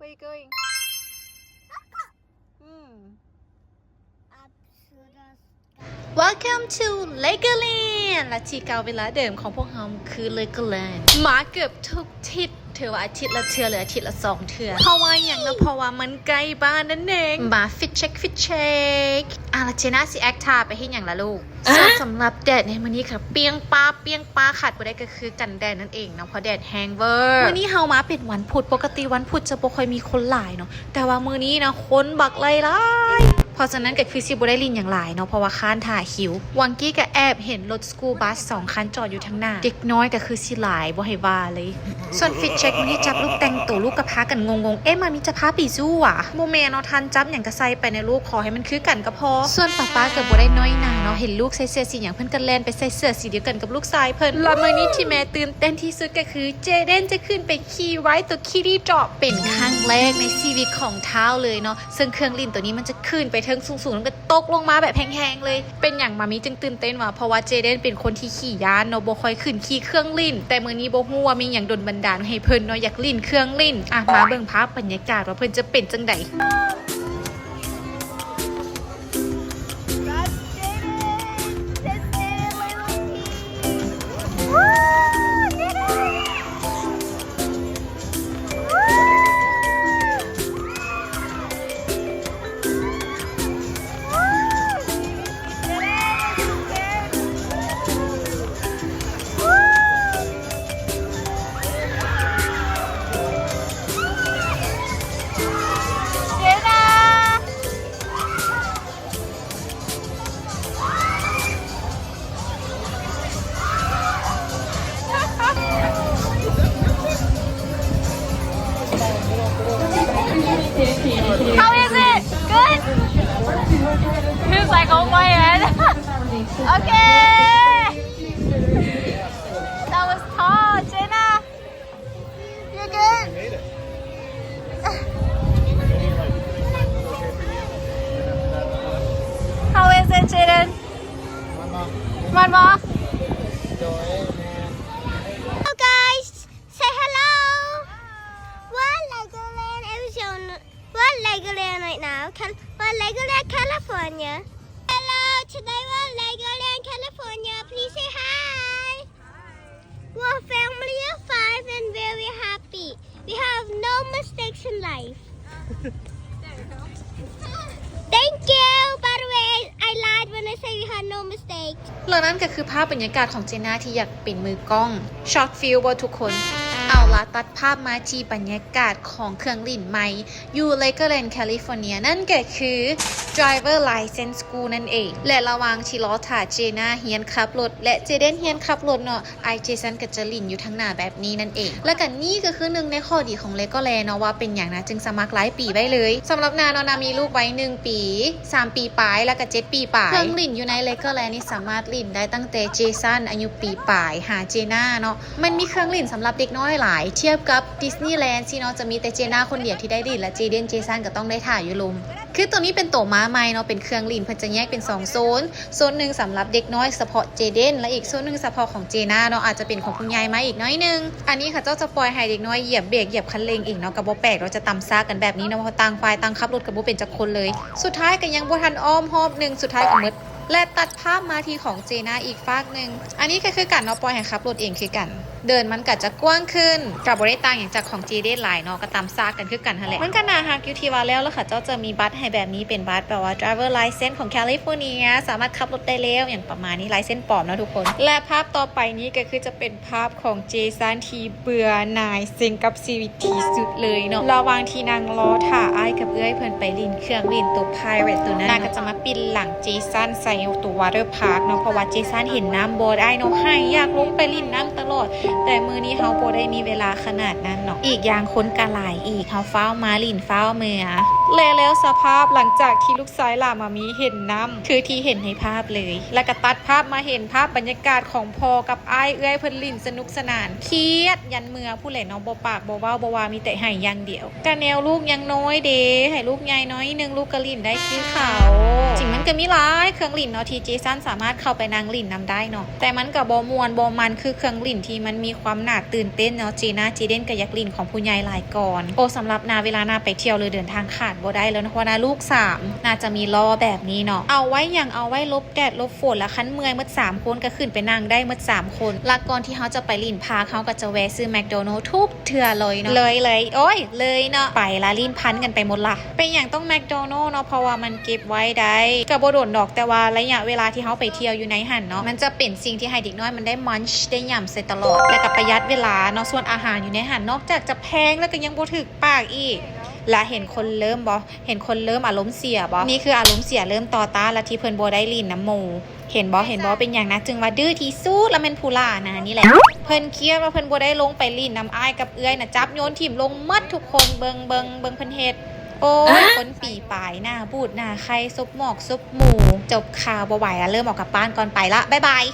Where are you going? Welcome to Legoland และที่เก่าเวลาเดิมของพวกเราคือ Legoland มาเกือบทุกทิศถือว่าอาทิตย์ละเทื่อหรืออาทิตย์ละ2เทื่อเพราะว่าอย่างนั้นเพราะว่ามันใกล้บ้านนั่นเองมาฟิตเช็คแล้วเจน่าสิแอคท่าไปให้อย่างละลูกสำหรับแดดในมื้อนี้ค่ะเปียงป้าขาดบ่ได้ก็คือกันแดดนั่นเองเนาะเพราะแดดแฮงเวอร์มื้อนี้เฮามาเป็นวันพุธปกติวันพุธจะบ่ค่อยมีคนหลายเนาะแต่ว่ามื้อนี้นะคนบักหลายเพราะฉะนั้นก็คือสิบ่ได้ลินอย่างหลายเนาะเพราะว่าค้านถ่าคิววังกี้ก็แอบเห็นรถสกูบัส2คันจอดอยู่ทางหน้าเด็กน้อยก็คือสิหลายบ่ให้ว่าเลยส่วนฟิตเช็คมื้อนี้จับลูกแต่งตัวลูกก็พากันงงเอ๊ะมามีจะพาไปสู้ว่ะบ่แม่เนาะทันจับหยังก็ใส่ไปในลูกขอให้มันคือกันก็พอส่วนป้าก็บ่ได้น้อยหน้าเนาะเห็นลูกใส่เสื้อสีหยังเพิ่นก็แล่นไปใส่เสื้อสีเดียวกันกับลูกชายเพิ่นและมื้อนี้ที่แม่ตื่นเต้นที่สุดก็คือเจเดนจะขึ้นไปขี่ไว้ตัวคิริดรอปเป็นครั้งแรกในชีวิตของเท้าเลยเนาะซึ่งเครื่องลิ่นตัวนี้มันจะขึ้นไปเทิงสูงๆแล้วก็ตกลงมาแบบแพงๆเลยเป็นอย่างมามีจึงตื่นเต้นว่าเพราะว่าเจเดนเป็นคนที่ขี่ยานเนาะบ่ค่อยขึ้นขี่เครื่องลิ่นแต่มื้อนี้บ่ฮู้ว่ามีหยังดลบันดาลให้เพิ่นเนาะอยากลิ่นเครื่องลิ่นมาเบิ่งภาพบรรยากาศว่าเพิ่นจะเป็นจังไดHow is it? Good? Feels like on my head. Okay. That was tall, Jenna. You're good? How is it, Jaden? One more. Hello guys, say hello. We're Legoland Arizona. We're Legoland right now. We're Legoland California. Hello, today we're Legoland California. Please say hi. We're a family of 5 and very happy. We have no mistakes in life. Thank you. By the way, I lied when I said we had no mistakes. แล้วนั่นก็คือภาพบรรยากาศของเจน่าที่อยากเป็นมือกล้องช็อตฟิลบ่ทุกคนเอาล่ะตัดภาพมาที่บรรยากาศของเครื่องลิ่นใหม่อยู่ Legoland California นั่นก็คือ Driver License School นั่นเองและระหว่างที่รอถ่าเจน่าเฮียนขับรถและเจเดนเฮียนขับรถเนาะไอเจสันก็จะลิ่นอยู่ทางหน้าแบบนี้นั่นเองและกันนี่ก็คือหนึ่งในข้อดีของ Legoland เนาะว่าเป็นอย่างนะจึงสมัครหลายปีไว้เลยสำหรับนาเนาะนามีลูกไว้1ปี3ปีปลายแล้วก็7ปีปลายเครื่องลิ่นอยู่ใน Legoland นี่สามารถลิ่นได้ตั้งแต่เจสันอายุปีปลายหาเจน่าเนาะมันมีเครื่องลิ่นสำหรับเด็กน้อยหลายเทียบกับดิสนีย์แลนด์ที่เนาะจะมีแต่เจน่าคนเดียวที่ได้ลิ่นและเจเดนเจสันก็ต้องได้ถ่ายอยู่ลมคือตัวนี้เป็นโตม้าใหม่เนาะเป็นเครื่องลิ่นเพิ่นจะแยกเป็น2โซนนึงสำหรับเด็กน้อยเฉพาะเจเดนและอีกโซนนึงเฉพาะของเจน่าเนาะอาจจะเป็นของคุณยายมาอีกน้อยนึงอันนี้ค่ะเจ้าจะปล่อยให้เด็กน้อยเหยียบเบรกเหยียบคันเร่งเองเนาะก็บ่แปลกเราจะตำซ่ากันแบบนี้เนาะเพราะต่างฝ่ายต่างขับรถก็บ่เป็นจักคนเลยสุดท้ายก็ยังบ่ทันอ้อมรอบนึงสุดท้ายก็หมดและตัดภาพมาที่ของเจน่าอีกฝากนึงอันนี้ก็คือการเนาะปล่อยให้ขับรถเองคือกันเดินมันก็จะกว้างขึ้นกับบ่ได้ต่างอย่างจากของเจเดนหลายเนาะก็ตามซากกันคือกันหั่นแหละมันก็น่าฮักอยู่ที่ว่าแล้วค่ะเจ้าจะมีบัตรให้แบบนี้เป็นบัตรแปลว่า driver license ของแคลิฟอร์เนียสามารถขับรถได้แล้วอย่างประมาณนี้ license ปลอมนะทุกคนและภาพต่อไปนี้ก็คือจะเป็นภาพของเจสันที่เบื่อหน่ายเซ็งกับชีวิตที่สุดเลยเนาะระหว่างที่นางรอถ่าอ้ายกับเอื้อยเพิ่นไปลินเครื่องลินตัว pirate ตัวนั้นนางก็จะมาปินหลังเจสันใส่ตัว water park เนาะเพราะว่าเจสันเห็นน้ำบ่ได้เนาะให้อยากลงไปลินน้ำตลอดแต่มื้อนี้เฮาบ่ได้มีเวลาขนาดนั้นเนาะอีกอย่างคนกะหลายอีกเฮาฟ้าวมาลินฟ้าวเมื่อแล้วสภาพหลังจากที่ลูกชายล่ะมามีเห็นน้ำคือที่เห็นในภาพเลยแล้วก็ตัดภาพมาเห็นภาพบรรยากาศของพ่อกับอ้ายเอื้อยเพิ่นลินสนุกสนานเครียดยันเมื่อผู้ใหญ่เนาะบ่ปากบ่เว้าบ่ว่ามีแต่ให้อย่างเดียวกะแนวลูกยังน้อยเด้ให้ลูกใหญ่น้อยนึงลูกก็ลินได้คือเขาจริงมันก็มีหลายเครื่องลินเนาะที่เจสันสามารถเข้าไปนั่งลินนำได้เนาะแต่มันก็บ่ม่วนบ่มันคือเครื่องลินที่มัน มีความน่าตื่นเต้นเนาะจีน่าจีเด่นกับยักษ์ลินของผู้ใหญ่หลายก่อนโอ้สำหรับนาเวลานาไปเที่ยวเลยเดินทางขาดบ่ได้แล้วนะเพราะนาลูก3น่าจะมีล้อแบบนี้เนาะเอาไว้อย่างเอาไว้ลบแดดลบฝนแล้วคันเมื่อยเมื่อ3คนก็ขึ้นไปนั่งได้เมื่อ3คนและก่อนที่เขาจะไปลินพาเขาก็จะแวะซื้อแมคโดนัลด์ทุกเทื่อเลยเนาะเลยโอ้ยเลยเนาะไปละลินพันกันไปหมดละเป็นอย่างต้องแมคโดนัลด์เนาะเพราะว่ามันเก็บไว้ได้ก็บ่โดนดอกแต่ว่าระยะเวลาที่เขาไปเที่ยวอยู่ในหันเนาะมันจะเป็นสิ่งที่ให้เด็กน้อยมันได้มันช์ได้ย่ำใส่ตลอดและกับประหยัดเวลาเนาะส่วนอาหารอยู่ในหันนอกจากจะแพงแล้วก็ยังบ่ถึกปากอีกและเห็นคนเริ่มอารมณ์เสียนี่คืออารมณ์เสียเริ่มต่อต้านและที่เพิ่นบ่ได้ลีนน้ำหมูเห็นเป็นอย่างนะจึงว่าดื้อที่สุดแล้วเป็นผู้ล่านะนี่แหละเพิ่นเครียดว่าเพิ่นบ่ได้ลงไปลีนน้ำอ้ายกับเอื้อยนะจับโยนถิ่มลงมัดทุกคนเบิงเพิ่นเฮ็ดโอ้ยคนปีปลายหน้าบูดหน้าใครซุบหมอกซุบหมูจบข่าวบ่ไหวแล้วเริ่มออกกลับบ้านก่อนไปละบ๊ายบาย